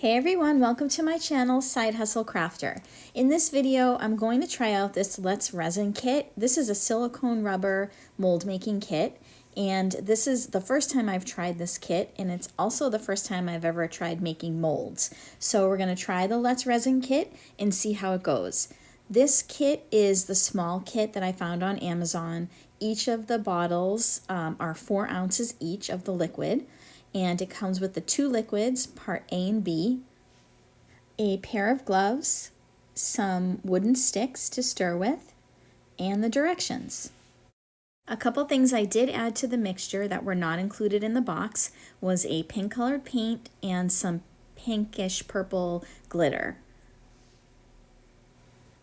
Hey everyone, welcome to my channel, Side Hustle Crafter. In this video, I'm going to try out this Let's Resin kit. This is a silicone rubber mold making kit, and this is the first time I've tried this kit, and it's also the first time I've ever tried making molds. So we're going to try the Let's Resin kit and see how it goes. This kit is the small kit that I found on Amazon. Each of the bottles are 4 ounces each of the liquid. And it comes with the 2 liquids, part A and B, a pair of gloves, some wooden sticks to stir with, and the directions. A couple things I did add to the mixture that were not included in the box was a pink colored paint and some pinkish purple glitter.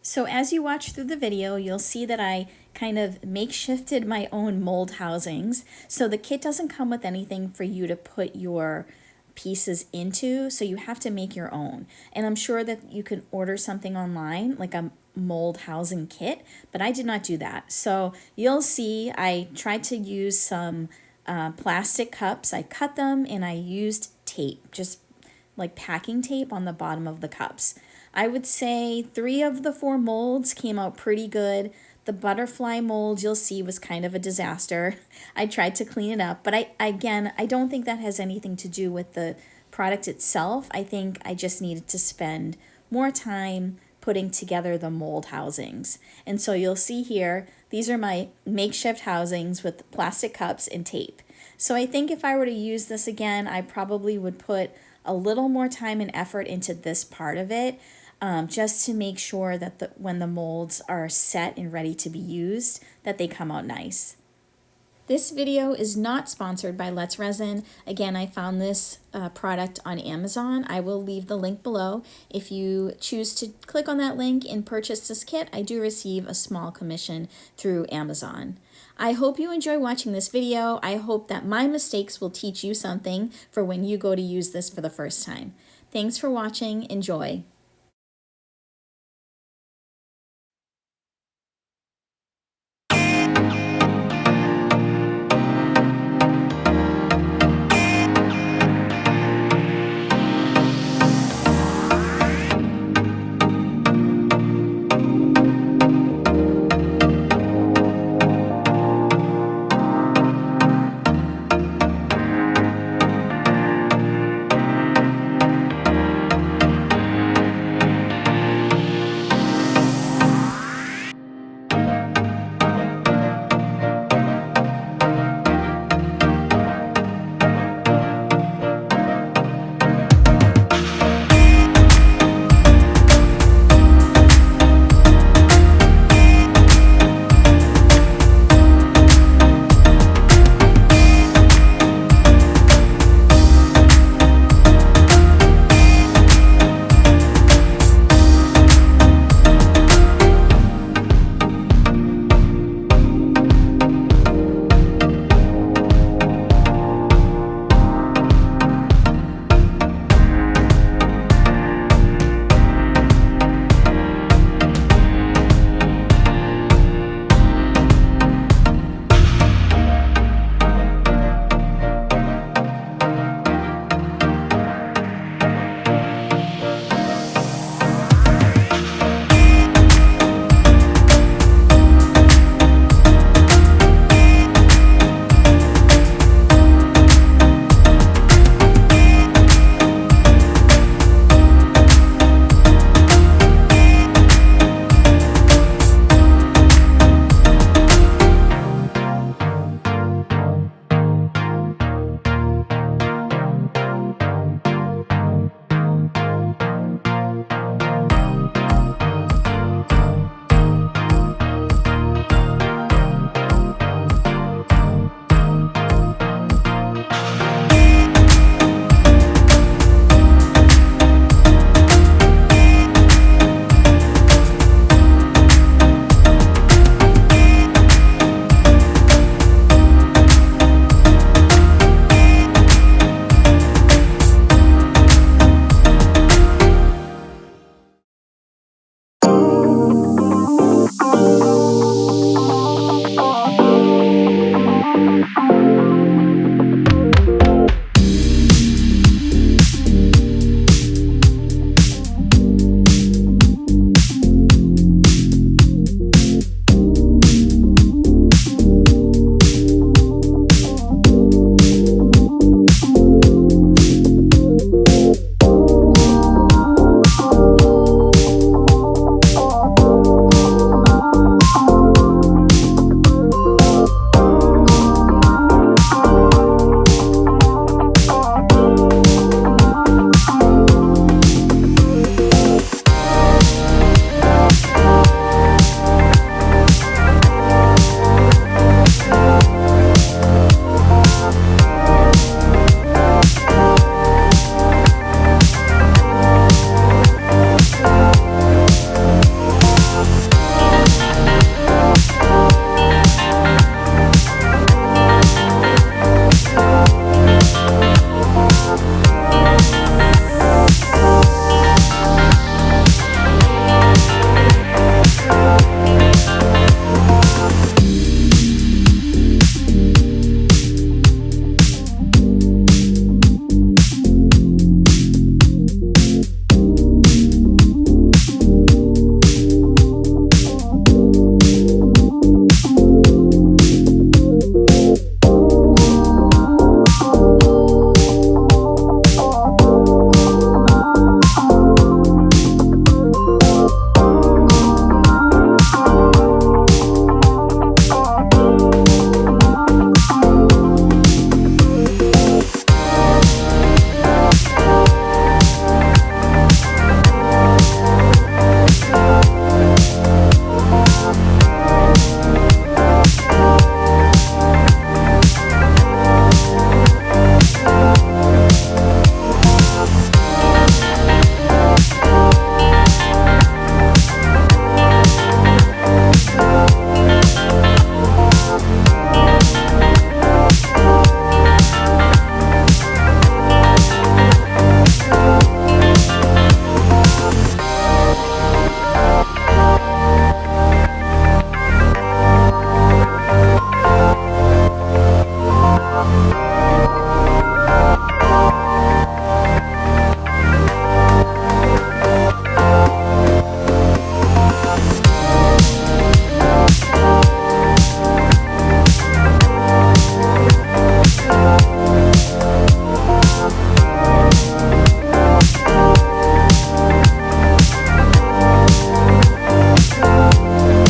So as you watch through the video, you'll see that I kind of makeshifted my own mold housings. So the kit doesn't come with anything for you to put your pieces into, so you have to make your own. And I'm sure that you can order something online, like a mold housing kit, but I did not do that. So you'll see I tried to use some plastic cups. I cut them and I used tape, just like packing tape on the bottom of the cups. I would say 3 of the 4 molds came out pretty good. The butterfly mold, you'll see, was kind of a disaster. I tried to clean it up, but I don't think that has anything to do with the product itself. I think I just needed to spend more time putting together the mold housings. And so you'll see here, these are my makeshift housings with plastic cups and tape. So I think if I were to use this again, I probably would put a little more time and effort into this part of it, just to make sure that when the molds are set and ready to be used, that they come out nice. This video is not sponsored by Let's Resin. Again, I found this product on Amazon. I will leave the link below. If you choose to click on that link and purchase this kit, I do receive a small commission through Amazon. I hope you enjoy watching this video. I hope that my mistakes will teach you something for when you go to use this for the first time. Thanks for watching. Enjoy.